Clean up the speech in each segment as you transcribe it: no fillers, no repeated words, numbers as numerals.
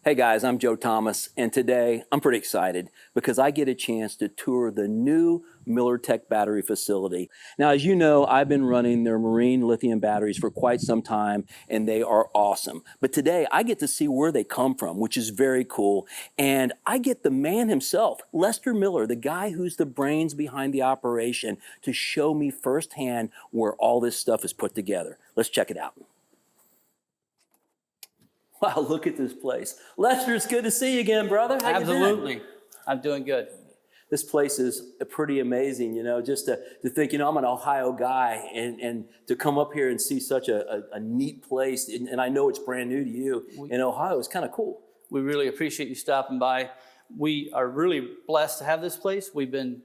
Hey guys, I'm Joe Thomas, and today I'm pretty excited because I get a chance to tour the new MillerTech battery facility. Now, as you know, I've been running their marine lithium batteries for quite some time, and they are awesome. But today I get to see where they come from, which is very cool. And I get the man himself, Lester Miller, the guy who's the brains behind the operation, to show me firsthand where all this stuff is put together. Let's check it out. Wow, look at this place. Lester, it's good to see you again, brother. How Absolutely. You been? I'm doing good. This place is pretty amazing, you know, just to think, I'm an Ohio guy, and to come up here and see such a neat place, and I know it's brand new to you in Ohio, is kind of cool. We really appreciate you stopping by. We are really blessed to have this place. We've been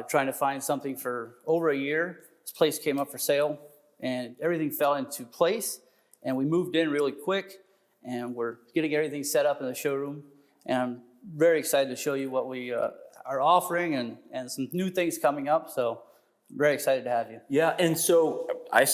trying to find something for over a year. This place came up for sale, and everything fell into place, and we moved in really quick. And we're getting everything set up in the showroom. And I'm very excited to show you what we are offering and some new things coming up. So very excited to have you. Yeah, and so I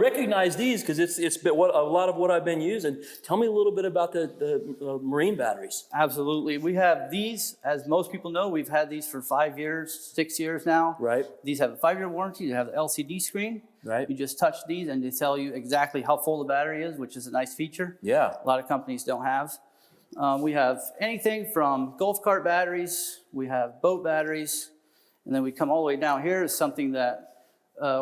recognize these because it's been a lot of what I've been using. Tell me a little bit about the marine batteries. Absolutely. We have these, as most people know, we've had these for 5 years, 6 years now. Right. These have a 5-year warranty. They have the LCD screen. Right. You just touch these and they tell you exactly how full the battery is, which is a nice feature. Yeah. A lot of companies don't have. We have anything from golf cart batteries, we have boat batteries, and then we come all the way down here is something that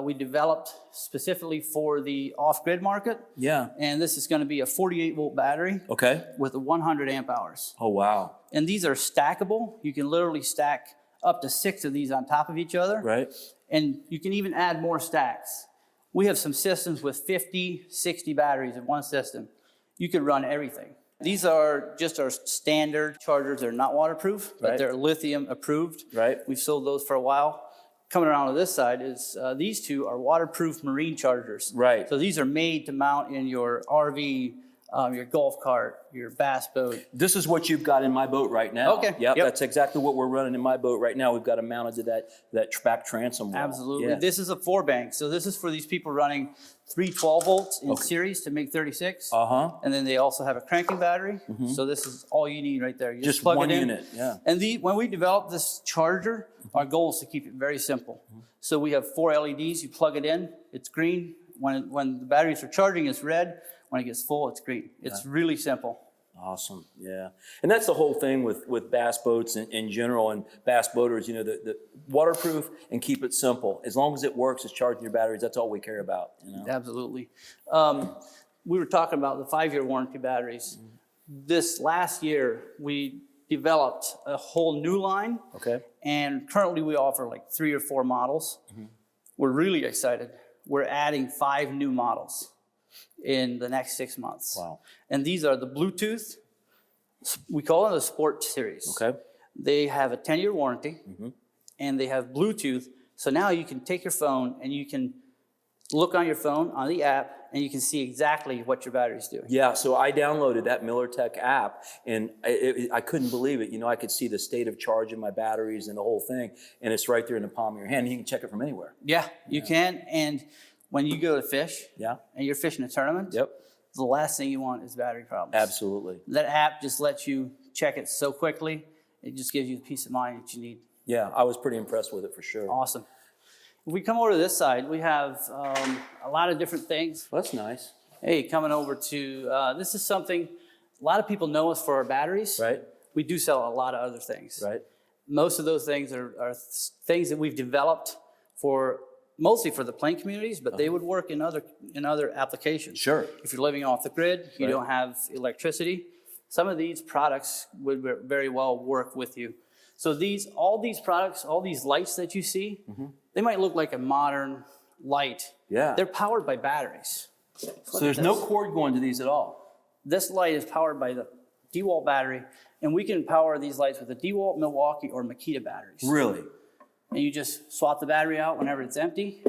we developed specifically for the off-grid market. Yeah. And this is going to be a 48-volt battery. Okay. With a 100 amp hours. Oh, wow. And these are stackable. You can literally stack up to 6 of these on top of each other. Right. And you can even add more stacks. We have some systems with 50, 60 batteries in one system. You could run everything. These are just our standard chargers. They're not waterproof, but they're lithium approved. Right. We've sold those for a while. Coming around to this side is these two are waterproof marine chargers. Right. So these are made to mount in your RV, your golf cart, your bass boat. This is what you've got in my boat right now. Okay. Yep. That's exactly what we're running in my boat right now. We've got it mounted to that back transom wall. Absolutely. Yeah. This is a 4-bank. So this is for these people running 3 12 volts in series to make 36. Uh-huh. And then they also have a cranking battery. So this is all you need right there. You Just plug one it in. unit. Yeah. And when we developed this charger, our goal is to keep it very simple. So we have 4 LEDs. You plug it in. It's green. When the batteries are charging, it's red. When it gets full, it's green. It's really simple. Awesome, yeah. And that's the whole thing with bass boats in general and bass boaters, the waterproof and keep it simple. As long as it works, it's charging your batteries, that's all we care about. Absolutely. We were talking about the 5-year warranty batteries. This last year, we developed a whole new line. Okay. And currently we offer like 3 or 4 models. We're really excited. We're adding 5 new models in the next 6 months. Wow. And these are the Bluetooth. We call them the Sport Series. Okay. They have a 10-year warranty, and they have Bluetooth. So now you can take your phone and you can look on your phone on the app, and you can see exactly what your battery's doing. Yeah, so I downloaded that MillerTech app, and I couldn't believe it. I could see the state of charge in my batteries and the whole thing, and it's right there in the palm of your hand. And you can check it from anywhere. Yeah, you can. And when you go to fish, and you're fishing a tournament, the last thing you want is battery problems. Absolutely. That app just lets you check it so quickly. It just gives you the peace of mind that you need. Yeah, I was pretty impressed with it for sure. Awesome. If we come over to this side, we have a lot of different things. Well, that's nice. Hey, coming over to, this is something, a lot of people know us for our batteries. Right. We do sell a lot of other things. Right. Most of those things are things that we've developed mostly for the plane communities, but they would work in other applications. Sure. If you're living off the grid, you don't have electricity, some of these products would very well work with you. So all these products, all these lights that you see, they might look like a modern light. Yeah. They're powered by batteries. So there's no cord going to these at all? This light is powered by the DeWalt battery, and we can power these lights with the DeWalt, Milwaukee, or Makita batteries. Really? And you just swap the battery out whenever it's empty.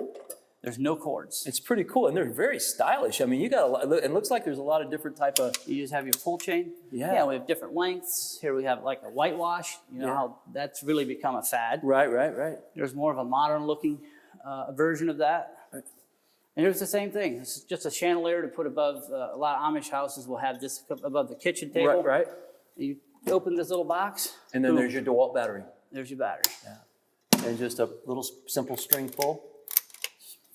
There's no cords. It's pretty cool, and they're very stylish. I mean, you got a lot. It looks like there's a lot of different type of. You just have your pull chain. Yeah. We have different lengths. Here we have like a whitewash. How that's really become a fad. Right. There's more of a modern looking version of that. And it's the same thing. It's just a chandelier to put above, a lot of Amish houses will have this above the kitchen table. Right. You open this little box. And then boom, there's your DeWalt battery. there's your battery. Yeah. And just a little simple string pull.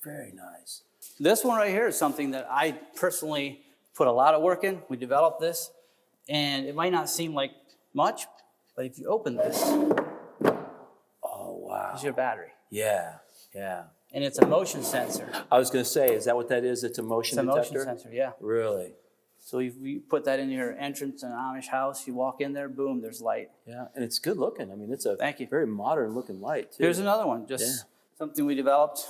Very nice. This one right here is something that I personally put a lot of work in. We developed this, and it might not seem like much, but if you open this, Oh, wow. is your battery. Yeah. And it's a motion sensor. I was going to say, is that what that is? It's a motion It's a detector? motion sensor, yeah. Really? So if you put that in your entrance in an Amish house, you walk in there, boom, there's light. Yeah, and it's good looking. I mean, it's a Thank you. very modern looking light, too. Here's another one, just something we developed.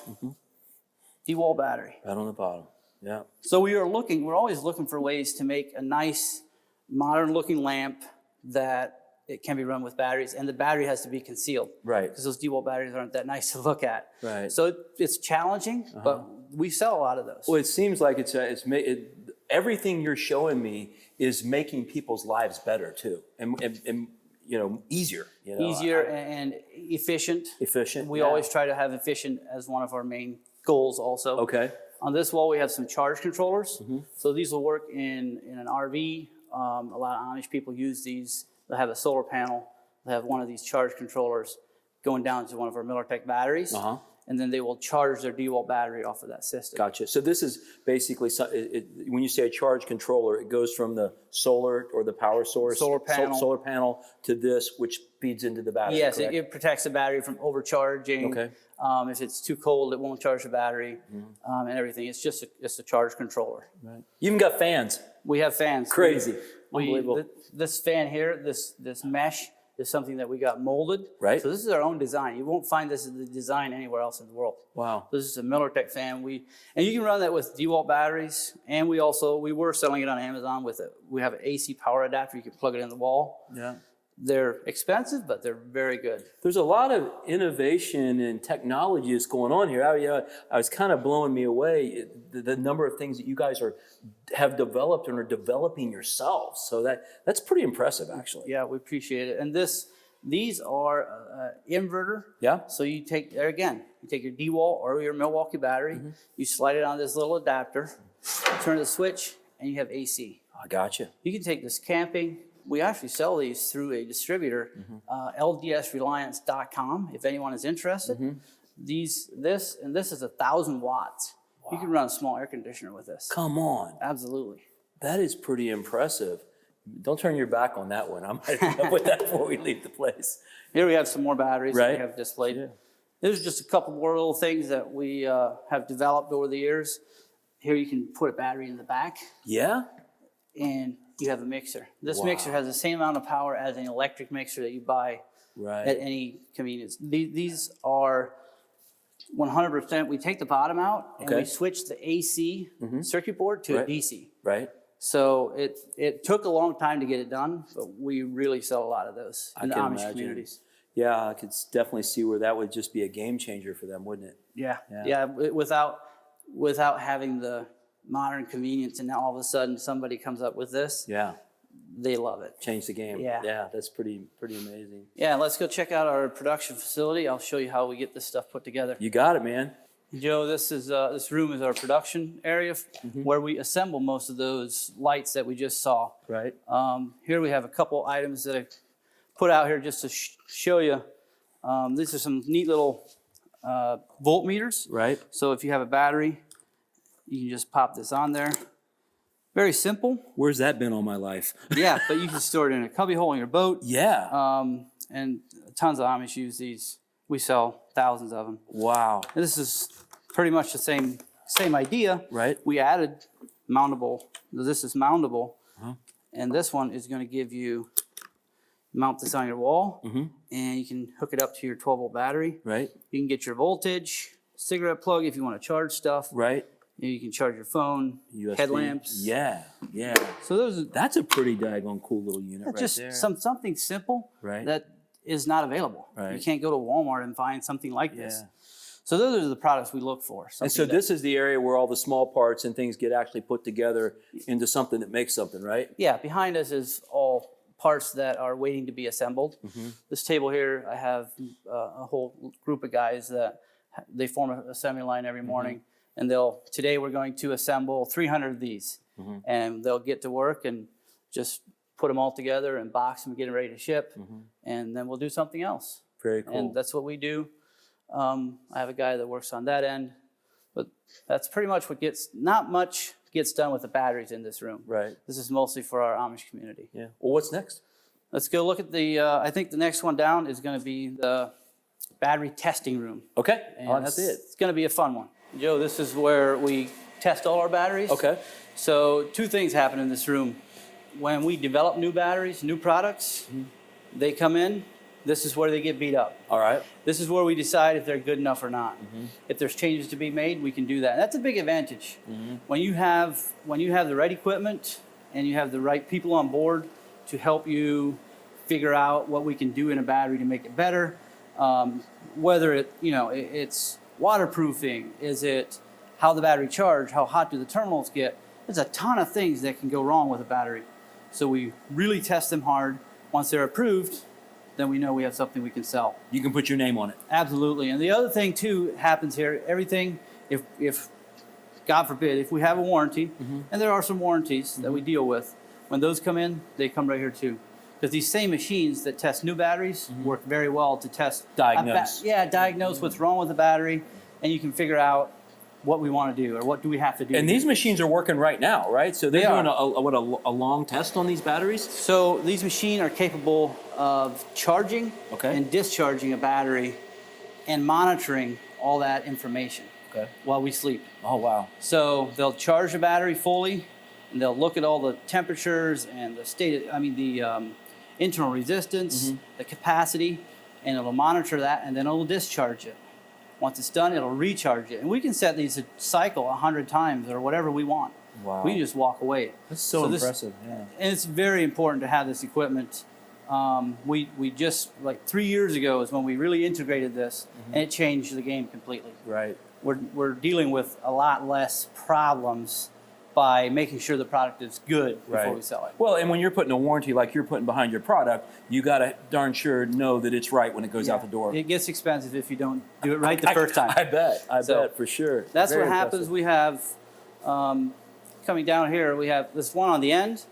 DeWalt battery. Right on the bottom. Yeah. So we're always looking for ways to make a nice, modern looking lamp that it can be run with batteries, and the battery has to be concealed. Right. Because those DeWalt batteries aren't that nice to look at. Right. So it's challenging, but we sell a lot of those. Well, it seems like everything you're showing me is making people's lives better, too, and easier. Easier and efficient. Efficient. We always try to have efficient as one of our main goals also. Okay. On this wall, we have some charge controllers. So these will work in an RV. A lot of Amish people use these. They'll have a solar panel. They'll have one of these charge controllers going down to one of our MillerTech batteries. And then they will charge their DeWalt battery off of that system. Gotcha. So this is basically, when you say a charge controller, it goes from the solar or the power source, Solar panel. to this, which feeds into the battery. Yes, correct? it protects the battery from overcharging. Okay. If it's too cold, it won't charge the battery and everything. It's just a charge controller. Right. You even got fans. We have fans. Crazy. Unbelievable. This fan here, this mesh is something that we got molded. Right. So this is our own design. You won't find this design anywhere else in the world. Wow. This is a MillerTech fan. And you can run that with DeWalt batteries, and we were selling it on Amazon with it. We have an AC power adapter. You can plug it in the wall. Yeah. They're expensive, but they're very good. There's a lot of innovation and technology that's going on here. I was kind of blowing me away, the number of things that you guys have developed and are developing yourselves. So that's pretty impressive, actually. Yeah, we appreciate it. And these are inverter. Yeah. So you take your DeWalt or your Milwaukee battery, you slide it on this little adapter, turn the switch, and you have AC. I gotcha. You can take this camping. We actually sell these through a distributor, ldsreliance.com, if anyone is interested. This is 1,000 watts. Wow. You can run a small air conditioner with this. Come on. Absolutely. That is pretty impressive. Don't turn your back on that one. I might end up with that before we leave the place. Here we have some more batteries that Right. we have displayed. Yeah. There's just a couple more little things that we have developed over the years. Here you can put a battery in the back. Yeah? And you have a mixer. This Wow. mixer has the same amount of power as an electric mixer that you buy Right. at any convenience. These are 100%. We take the bottom out and Okay. we switch the AC circuit board to Right. a DC. Right. So it took a long time to get it done, but we really sell a lot of those in the can Amish imagine. communities. Yeah, I could definitely see where that would just be a game changer for them, wouldn't it? Yeah. Without having the modern convenience, and now all of a sudden somebody comes up with this, Yeah. they love it. Change the game. Yeah. Yeah, that's pretty amazing. Yeah, let's go check out our production facility. I'll show you how we get this stuff put together. You got it, man. Joe, this room is our production area where we assemble most of those lights that we just saw. Right. Here we have a couple items that I put out here just to show you. These are some neat little voltmeters. Right. So if you have a battery, you can just pop this on there. Very simple. Where's that been all my life? Yeah, but you can store it in a cubby hole in your boat. Yeah. And tons of Amish use these. We sell thousands of them. Wow. And this is pretty much the same idea. Right. We added mountable. This is mountable, and this one is going to give you mount this on your wall, and you can hook it up to your 12-volt battery. Right. You can get your voltage, cigarette plug if you want to charge stuff. Right. You can charge your phone, USB. headlamps. Yeah. Yeah. So That's a pretty daggone cool little unit right just there. something simple Right. that is not available. Right. You can't go to Walmart and find something like this. Yeah. So those are the products we look for. And so this is the area where all the small parts and things get actually put together into something that makes something, right? Yeah, behind us is all parts that are waiting to be assembled. This table here, I have a whole group of guys that they form an assembly line every morning, And today we're going to assemble 300 of these. And they'll get to work and just put them all together and box them, get them ready to ship. And then we'll do something else. Very cool. And that's what we do. I have a guy that works on that end. But that's pretty much not much gets done with the batteries in this room. Right. This is mostly for our Amish community. Yeah. Well, what's next? Let's go look at I think the next one down is going to be the battery testing room. Okay. And That's it. It's going to be a fun one. Joe, this is where we test all our batteries. Okay. So 2 things happen in this room. When we develop new batteries, new products, they come in, this is where they get beat up. All right. This is where we decide if they're good enough or not. If there's changes to be made, we can do that. And that's a big advantage. When you have the right equipment and you have the right people on board to help you figure out what we can do in a battery to make it better, whether it's waterproofing, is it how the battery charge, how hot do the terminals get? There's a ton of things that can go wrong with a battery. So we really test them hard. Once they're approved, then we know we have something we can sell. You can put your name on it. Absolutely. And the other thing too happens here, everything, if God forbid, if we have a warranty, and there are some warranties that we deal with, when those come in, they come right here too. Because these same machines that test new batteries work very well to test. Diagnose. Diagnose what's wrong with the battery, and you can figure out what we want to do or what do we have to do. And these machines are working right now, right? So they're They doing are. a long test on these batteries? So these machines are capable of charging and discharging a battery and monitoring all that information while we sleep. Oh, wow. So they'll charge the battery fully, and they'll look at all the temperatures and the internal resistance, the capacity, and it'll monitor that, and then it'll discharge it. Once it's done, it'll recharge it. And we can set these to cycle 100 times or whatever we want. Wow. We can just walk away. That's so impressive. Yeah. And it's very important to have this equipment. We just, like 3 years ago is when we really integrated this, and it changed the game completely. Right. We're dealing with a lot less problems by making sure the product is good before we sell it. Well, and when you're putting a warranty like you're putting behind your product, you got to darn sure know that it's right when it goes out the door. It gets expensive if you don't do it right the first time. I bet for sure. That's Very what happens. impressive. We have, coming down here, we have this one on the end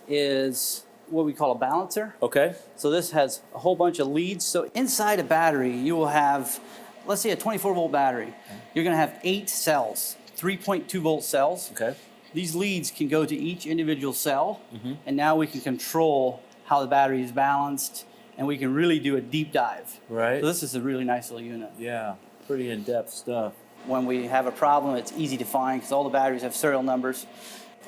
is what we call a balancer. Okay. So this has a whole bunch of leads. So inside a battery, you will have, let's say a 24-volt battery. You're going to have 8 cells, 3.2-volt cells. Okay. These leads can go to each individual cell, and now we can control how the battery is balanced, and we can really do a deep dive. Right. So this is a really nice little unit. Yeah. Pretty in-depth stuff. When we have a problem, it's easy to find because all the batteries have serial numbers.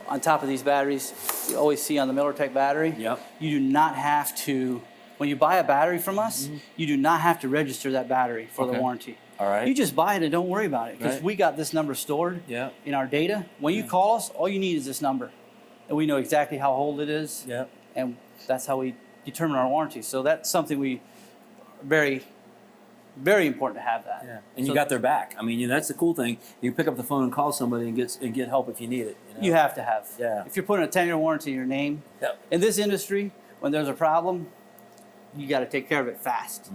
On top of these batteries, you always see on the MillerTech battery, you do not have to, when you buy a battery from us, you do not have to register that battery for the warranty. All right. You just buy it and don't worry about it because we got this number stored in our data. When you call us, all you need is this number. And we know exactly how old it is. And that's how we determine our warranty. So that's something we very, very important to have that. Yeah. And you got their back. I mean, that's the cool thing. You can pick up the phone and call somebody and get help if you need it. You know? You have to have. Yeah. If you're putting a 10-year warranty in your name, in this industry, when there's a problem, you got to take care of it fast.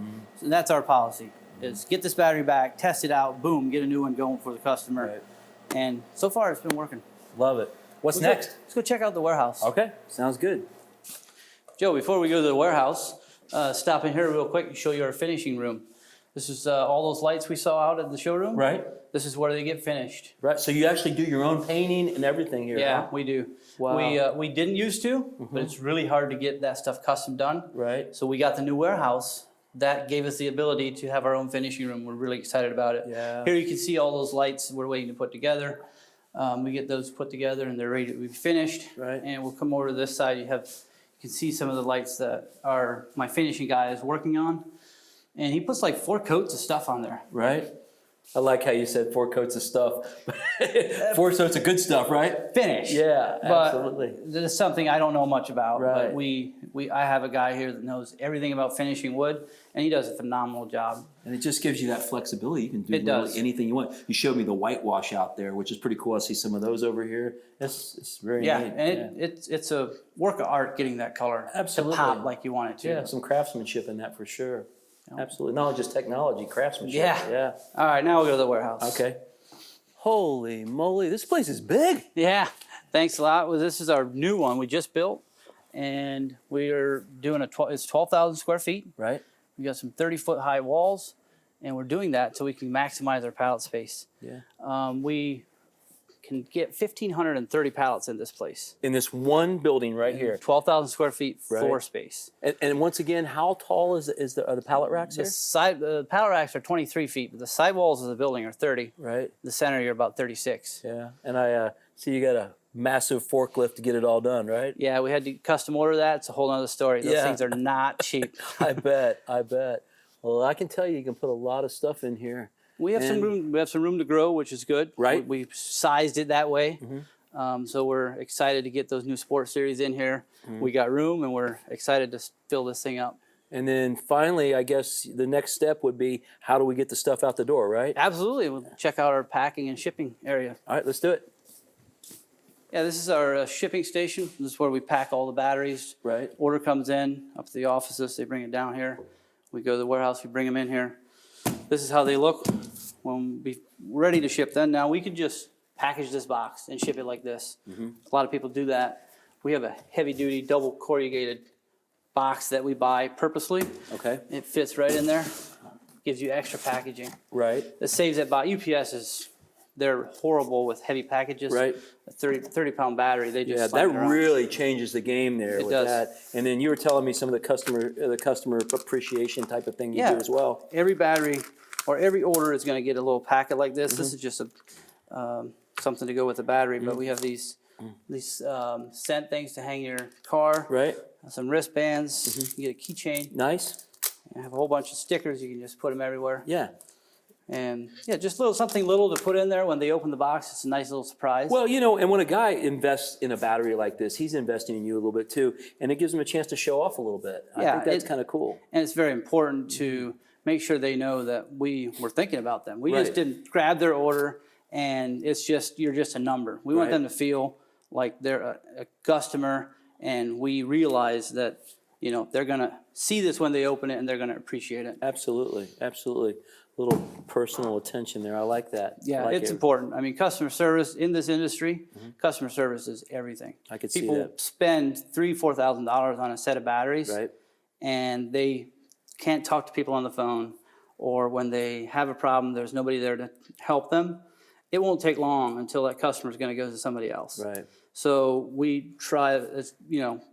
So that's our policy. Is get this battery back, test it out, boom, get a new one going for the customer. Right. And so far, it's been working. Love it. What's next? Let's go check out the warehouse. Okay, sounds good. Joe, before we go to the warehouse, stop in here real quick and show you our finishing room. This is all those lights we saw out at the showroom. Right. This is where they get finished. Right. So you actually do your own painting and everything here. Yeah, huh? we do. Wow. We didn't used to, but it's really hard to get that stuff custom done. Right. So we got the new warehouse. That gave us the ability to have our own finishing room. We're really excited about it. Yeah. Here you can see all those lights we're waiting to put together. We get those put together and they're ready to be finished. Right. And we'll come over to this side. You can see some of the lights that my finishing guy is working on. And he puts like 4 coats of stuff on there. Right. I like how you said 4 coats of stuff. 4 coats of good stuff, right? Finish. Yeah, absolutely. This is something I don't know much about. Right. But I have a guy here that knows everything about finishing wood, and he does a phenomenal job. And it just gives you that flexibility. You can do It does. anything you want. You showed me the whitewash out there, which is pretty cool. I see some of those over here. It's very neat. And it's a work of art getting that color Absolutely. to pop like you want it to. Yeah, some craftsmanship in that for sure. Absolutely. Not just technology, craftsmanship. Yeah. All right, now we'll go to the warehouse. Okay. Holy moly, this place is big. Yeah, thanks a lot. Well, this is our new one we just built, and we are doing it's 12,000 square feet. Right. We got some 30-foot high walls, and we're doing that so we can maximize our pallet space. Yeah. We can get 1,530 pallets in this place. In this one building right here. 12,000 square feet floor Right. space. And once again, how tall are the pallet racks here? The pallet racks are 23 feet, but the side walls of the building are 30. Right. The center, you're about 36. Yeah. And I see you got a massive forklift to get it all done, right? Yeah, we had to custom order that. It's a whole other story. Those Yeah. things are not cheap. I bet. Well, I can tell you can put a lot of stuff in here. We have some room. We have some room to grow, which is good. Right. We sized it that way, so we're excited to get those new sports series in here. We got room, and we're excited to fill this thing up. And then finally, I guess the next step would be how do we get the stuff out the door, right? Absolutely. We'll check out our packing and shipping area. All right, let's do it. Yeah, this is our shipping station. This is where we pack all the batteries. Right. Order comes in up to the offices. They bring it down here. We go to the warehouse. We bring them in here. This is how they look when we're ready to ship them. Now we could just package this box and ship it like this. A lot of people do that. We have a heavy-duty double corrugated box that we buy purposely. Okay. It fits right in there. Gives you extra packaging. Right. That saves that box. UPS they're horrible with heavy packages. Right. A 30-pound battery, they just Yeah, slam that it around. really changes the game there It with does. that. And then you were telling me some of the customer appreciation type of thing you Yeah. do as well. Every battery or every order is going to get a little packet like this. This is just something to go with the battery, but we have these scent things to hang your car. Right. Some wristbands. You get a keychain. Nice. I have a whole bunch of stickers. You can just put them everywhere. Yeah. And yeah, just something little to put in there when they open the box. It's a nice little surprise. Well, and when a guy invests in a battery like this, he's investing in you a little bit too, and it gives him a chance to show off a little bit. I Yeah, think that's kind of cool. And it's very important to make sure they know that we were thinking about them. We Right. just didn't grab their order and you're just a number. We want Right. them to feel like they're a customer, and we realize that they're going to see this when they open it and they're going to appreciate it. Absolutely. Absolutely. A little personal attention there. I like that. Yeah, I like it's it. important. I mean, customer service in this industry, customer service is everything. I could see People that. spend $3,000-$4,000 on a set of batteries, Right. and they can't talk to people on the phone, or when they have a problem, there's nobody there to help them. It won't take long until that customer is going to go to somebody else. Right. So we try,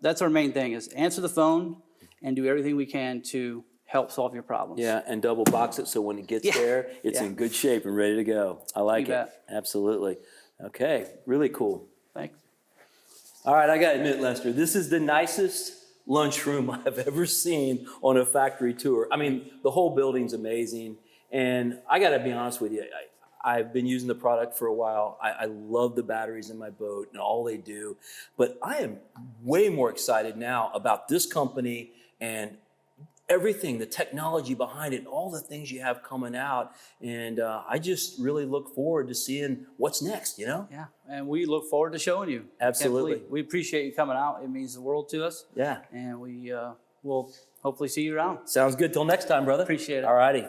that's our main thing, is answer the phone and do everything we can to help solve your problems. Yeah, and double box it so when it gets Yeah. there, it's Yeah. in good shape and ready to go. I like You it. bet. Absolutely. Okay, really cool. Thanks. All right, I got to admit, Lester, this is the nicest lunchroom I've ever seen on a factory tour. I mean, the whole building's amazing. And I got to be honest with you, I've been using the product for a while. I love the batteries in my boat and all they do. But I am way more excited now about this company and everything, the technology behind it, all the things you have coming out. And I just really look forward to seeing what's next, Yeah, and we look forward to showing you. Absolutely. We appreciate you coming out. It means the world to us. Yeah. And we will hopefully see you around. Sounds good. Till next time, brother. Appreciate it. All righty.